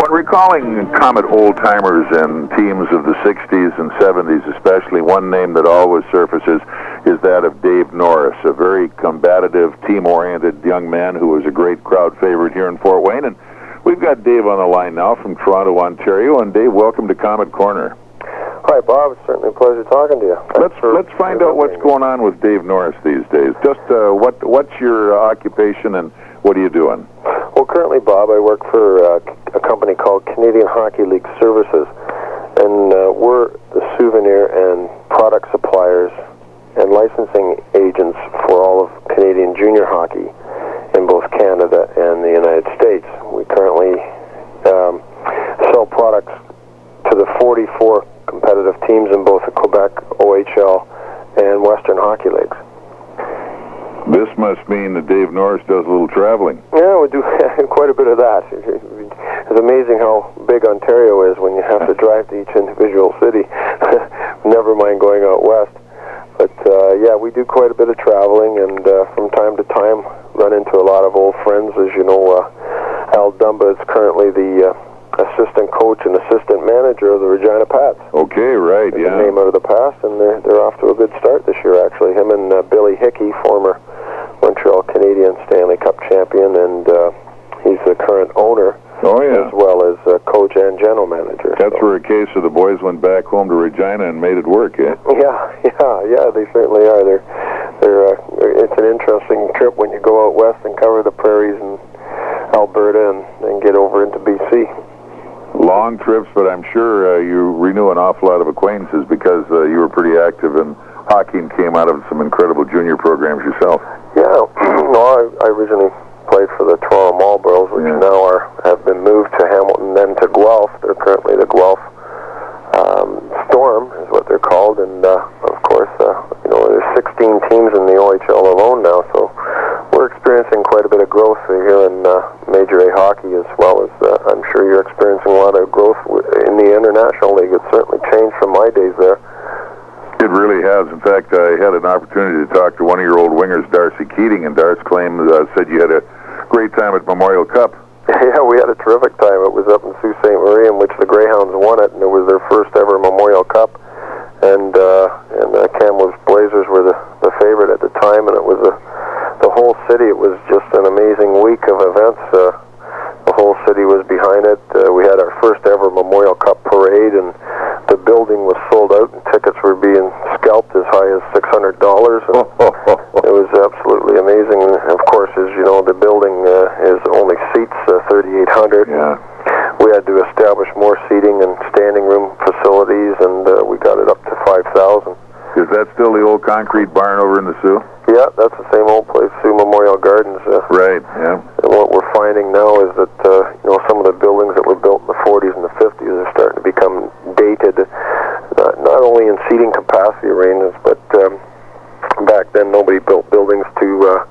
When recalling Comet old-timers and teams of the 60s and 70s especially, one name that always surfaces is that of Dave Norris, a very combative, team-oriented young man who was a great crowd favorite here in Fort Wayne. And we've got Dave on the line now from Toronto, Ontario. And Dave, welcome to Comet Corner. Hi, Bob. It's certainly a pleasure talking to you. Let's find out what's going on with Dave Norris these days. Just what's your occupation and what are you doing? Well, currently, Bob, I work for a company called Canadian Hockey League Services, and we're the souvenir and product suppliers and licensing agents for all of Canadian junior hockey in both Canada and the United States. We currently sell products to the 44 competitive teams in both the Quebec O.H.L. and Western Hockey Leagues. This must mean that Dave Norris does a little traveling. Yeah, we do quite a bit of that. It's amazing how big Ontario is when you have to drive to each individual city. Never mind going out west. But yeah, we do quite a bit of traveling, and from time to time run into a lot of old friends. As you know, Al Dumba is currently the assistant coach and assistant manager of the Regina Pats. Okay, right, yeah. The name out of the past, and they're off to a good start this year, actually. Him and Billy Hickey, former Montreal Canadian Stanley Cup champion, and he's the current owner, as well as coach and general manager. That's where a case of the boys went back home to Regina and made it work, eh? Yeah, they certainly are. It's an interesting trip when you go out west and cover the prairies in Alberta and get over into BC. Long trips, but I'm sure you renew an awful lot of acquaintances because you were pretty active in hockey and came out of some incredible junior programs yourself. Yeah, no, I originally played for the Toronto Marlboros, which now have been moved to Hamilton, then to Guelph. They're currently the Guelph Storm, is what they're called, and of course, there's 16 teams in the OHL alone now, so we're experiencing quite a bit of growth here in Major A hockey, as well as I'm sure you're experiencing a lot of growth in the International League. It's certainly changed from my days there. It really has. In fact, I had an opportunity to talk to one of your old wingers, Darcy Keating, and Darcy said you had a great time at Memorial Cup. Yeah, we had a terrific time. It was up in Sault Ste. Marie, in which the Greyhounds won it, and it was their first ever Memorial Cup. And Kamloops Blazers were the favorite at the time, and it was the whole city. It was just an amazing week of events. The whole city was behind it. We had our first ever Memorial Cup parade, and the building was sold out, and tickets were being scalped as high as $600. And it was absolutely amazing. And of course, as you know, the building is only seats 3,800. Yeah. We had to establish more seating and standing room facilities, and we got it up to 5,000. Is that still the old concrete barn over in the Sioux? Yeah, that's the same old place, Sioux Memorial Gardens. Right, yeah. And what we're finding now is that some of the buildings that were built in the 40s and the 50s are starting to become dated, not only in seating capacity arrangements, but back then nobody built buildings to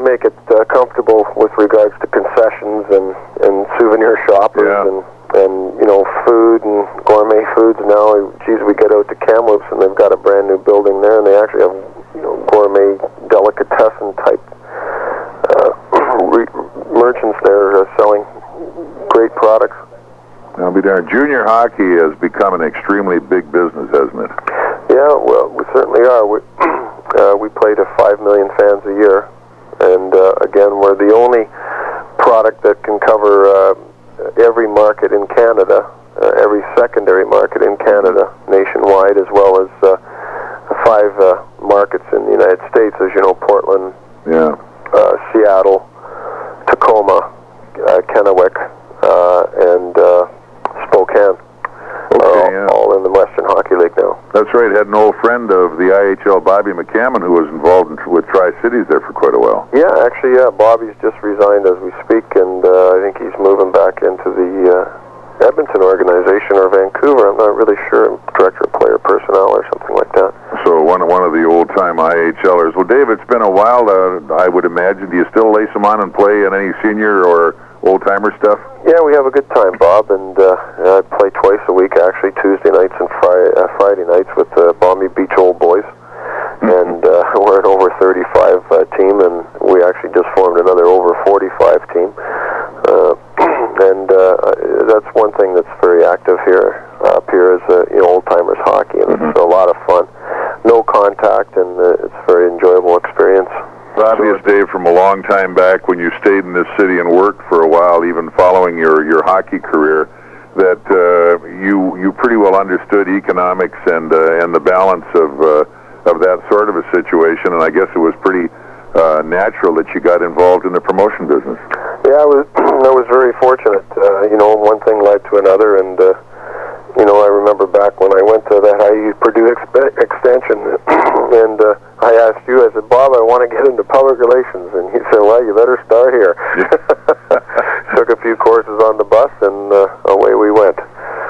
make it comfortable with regards to concessions and souvenir shoppers and food and gourmet foods. Now, we get out to Kamloops and they've got a brand new building there, and they actually have gourmet delicatessen type merchants there selling great products. I'll be darned. Junior hockey has become an extremely big business, hasn't it? Yeah, well, we certainly are. We play to 5 million fans a year, and again, we're the only product that can cover every market in Canada, every secondary market in Canada, nationwide, as well as 5 markets in the United States, as you know, Portland, Seattle, Tacoma, Kennewick, and Spokane. All in the Western Hockey League now. That's right. Had an old friend of the I.H.L, Bobby McCammon, who was involved with Tri-Cities there for quite a while. Yeah, actually, Bobby's just resigned as we speak, and I think he's moving back into the Edmonton organization or Vancouver. I'm not really sure. Director of Player Personnel or something like that. So one of the old-time I.H.Lers. Well, Dave, it's been a while, I would imagine. Do you still lace them on and play in any senior or old-timer stuff? Yeah, we have a good time, Bob, and I play twice a week, actually, Tuesday nights and Friday nights with the Bombay Beach Old Boys. And we're an over 35 team, and we actually just formed another over 45 team. one thing that's very active here up here is old timers hockey, and it's a lot of fun. No contact, and it's a very enjoyable experience. It's obvious, Dave, from a long time back when you stayed in this city and worked for a while, even following your hockey career, that you pretty well understood economics and the balance of that sort of a situation, and I guess it was pretty natural that you got involved in the promotion business. Yeah, I was very fortunate. One thing led to another, and I remember back when I went to that Purdue extension, and I asked you, I said, Bob, I want to get into public relations, and he said, well, you better start here. Took a few courses on the bus, and away we went.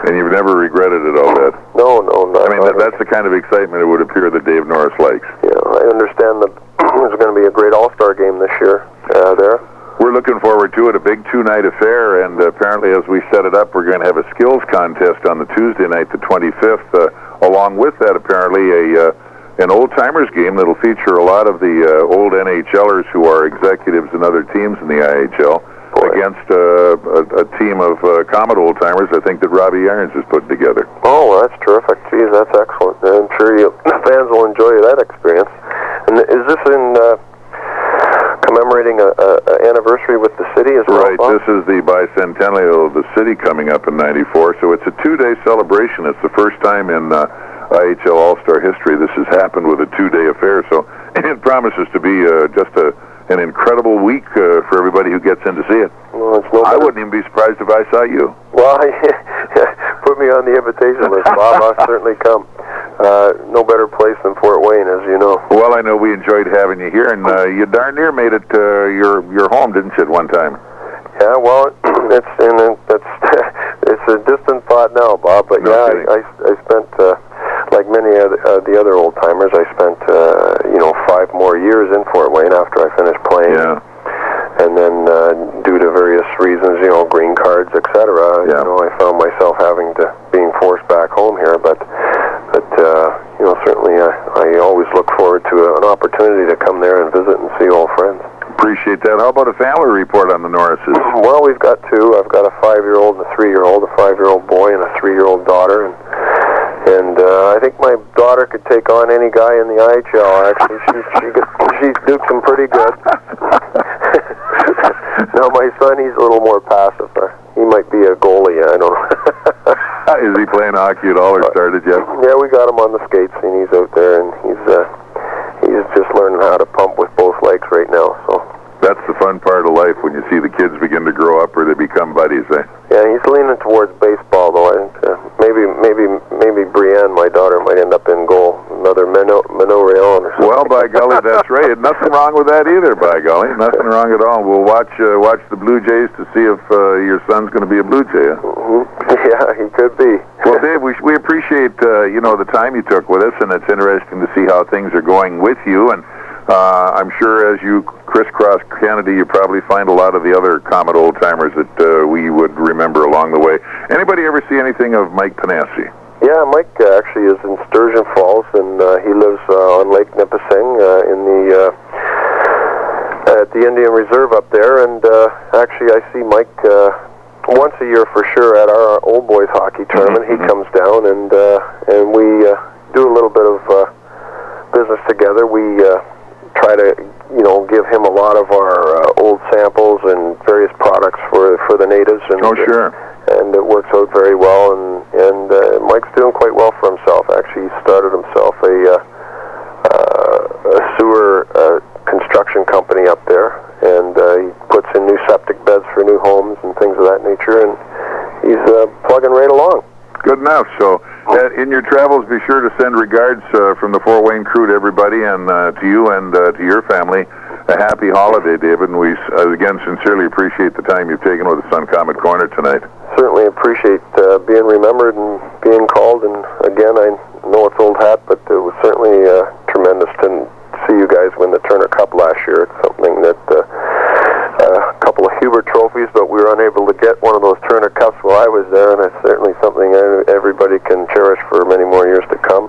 And you've never regretted it, all that? No, not. I mean, that's the kind of excitement it would appear that Dave Norris likes. Yeah, I understand that there's going to be a great all-star game this year there. We're looking forward to it, a big two-night affair, and apparently as we set it up, we're going to have a skills contest on the Tuesday night, the 25th. Along with that, apparently, an old-timers game that'll feature a lot of the old NHL-ers who are executives in other teams in the I.H.L. against a team of Komet old-timers, I think, that Robbie Irons has put together. Oh, well, that's terrific. Geez, that's excellent. I'm sure fans will enjoy that experience. And is this in commemorating an anniversary with the city as well? Right. Bob? This is the bicentennial of the city coming up in '94, so it's a two-day celebration. It's the first time in I.H.L. All-Star history this has happened with a two-day affair, so it promises to be just an incredible week for everybody who gets in to see it. Well, it's no I wouldn't even be surprised if I saw you. Well, put me on the invitation list, Bob. I'll certainly come. No better place than Fort Wayne, as you know. Well, I know we enjoyed having you here, and you darn near made it your home, didn't you, at one time? Yeah, well, it's a distant thought now, Bob. But no yeah, I spent like many of the other old timers. I spent 5 more years in Fort Wayne after I finished playing. Yeah. And then due to various reasons, green cards, etc. Yeah. I found myself being forced back home here. But certainly I always look forward to an opportunity to come there and visit and see old friends. Appreciate that. How about a family report on the Norrises? Well, we've got 2. I've got a 5-year-old and a 3-year-old, a 5-year-old boy and a 3-year-old daughter, and I think my daughter could take on any guy in the I.H.L. Actually, she dukes him pretty good. Now my son, he's a little more passive. He might be a goalie. I don't know. Is he playing hockey at all or started yet? Yeah, we got him on the skates, and he's out there, and he's just learning how to pump with both legs right now. So that's the fun part of life when you see the kids begin to grow up or they become buddies, eh? Yeah, he's leaning towards baseball, though. I think maybe Brienne, my daughter, might end up in goal. Another Minot Rayon or something. Well, by golly, that's right. Nothing wrong with that either, by golly. Nothing wrong at all. We'll watch the Blue Jays to see if your son's going to be a Blue Jay. Mm-hmm. Yeah, he could be. Well, Dave, we appreciate the time you took with us, and it's interesting to see how things are going with you. And I'm sure as you crisscross Canada, you probably find a lot of the other Komet old-timers that we would remember along the way. Anybody ever see anything of Mike Panassi? Yeah, Mike actually is in Sturgeon Falls, and he lives on Lake Nipissing at the Indian Reserve up there. And actually, I see Mike once a year for sure at our old boys hockey tournament. He comes down, and we do a little bit of business together. We try to give him a lot of our old samples and various products for the natives. And, sure. And it works out very well, and Mike's doing quite well for himself. Actually, he started himself a sewer construction company up there, and he puts in new septic beds for new homes and things of that nature, and he's plugging right along. Good enough. So in your travels, be sure to send regards from the Fort Wayne crew to everybody, and to you and to your family. A happy holiday, David, and we again sincerely appreciate the time you've taken with us on Komet Corner tonight. Certainly appreciate being remembered and being called, and again, I know it's old hat, but it was certainly tremendous to see you guys win the Turner Cup last year. It's something that a couple of Hubert trophies, but we were unable to get one of those Turner Cups while I was there, and it's certainly something everybody can cherish for many more years to come.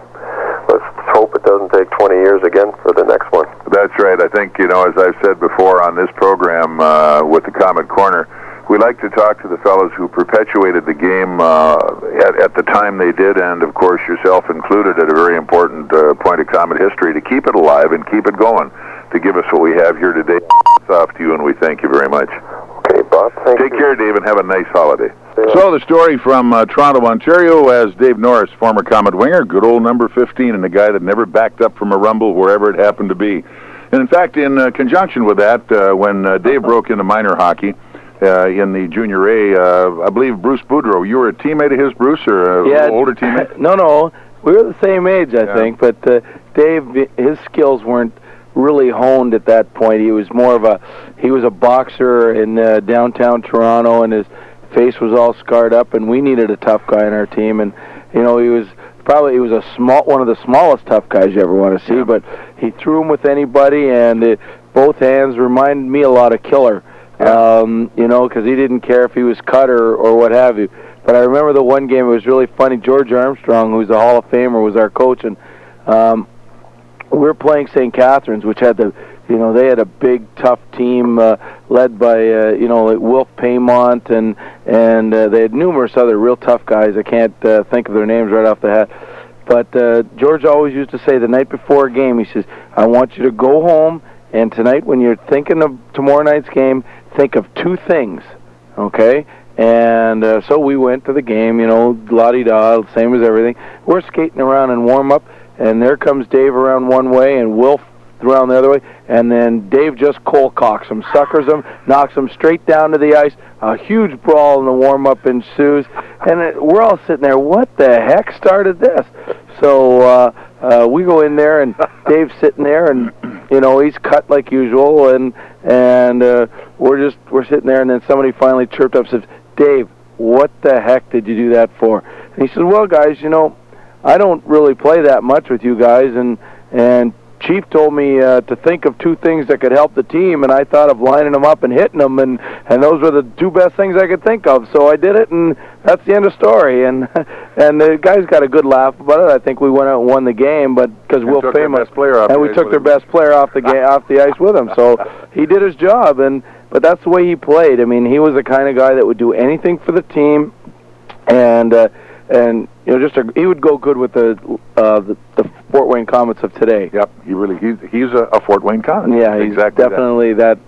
Let's hope it doesn't take 20 years again for the next one. That's right. I think, as I've said before on this program with the Komet Corner, we like to talk to the fellows who perpetuated the game at the time they did, and of course yourself included at a very important point of Comet history, to keep it alive and keep it going, to give us what we have here today. It's off to you, and we thank you very much. Okay, Bob. Thank you. Take care, Dave, and have a nice holiday. So the story from Toronto, Ontario, as Dave Norris, former Comet winger, good old number 15, and a guy that never backed up from a rumble wherever it happened to be. And in fact, in conjunction with that, when Dave broke into minor hockey in the Junior A, I believe Bruce Boudreau, you were a teammate of his, Bruce, or an older teammate? No, we were the same age, I think, but Dave, his skills weren't really honed at that point. He was more of he was a boxer in downtown Toronto, and his face was all scarred up, and we needed a tough guy on our team. And he was one of the smallest tough guys you ever want to see, but he threw him with anybody, and both hands reminded me a lot of Killer, because he didn't care if he was cut or what have you. But I remember the one game, it was really funny. George Armstrong, who's a Hall of Famer, was our coach, and we were playing St. Catharines, which had they had a big, tough team led by, like Wilf Paymont, and they had numerous other real tough guys. I can't think of their names right off the hat. But George always used to say the night before a game, he says, I want you to go home, and tonight when you're thinking of tomorrow night's game, think of two things, okay? And so we went to the game, la-di-da, same as everything. We're skating around in warm-up, and there comes Dave around one way, and Wilf around the other way, and then Dave just cold cocks him, suckers him, knocks him straight down to the ice. A huge brawl in the warm-up ensues, and we're all sitting there, what the heck started this? So we go in there, and Dave's sitting there, and he's cut like usual, and we're sitting there, and then somebody finally chirped up and says, Dave, what the heck did you do that for? And he said, well, guys, I don't really play that much with you guys, and Chief told me to think of two things that could help the team, and I thought of lining them up and hitting them, and those were the two best things I could think of. So I did it, and that's the end of the story. And the guys got a good laugh about it. I think we went out and won the game, but because Will Famous, and we took their best player off the ice with him. So he did his job, but that's the way he played. I mean, he was the kind of guy that would do anything for the team, and he would go good with the Fort Wayne Komets of today. Yep, he's a Fort Wayne Komet. Yeah, he's exactly definitely that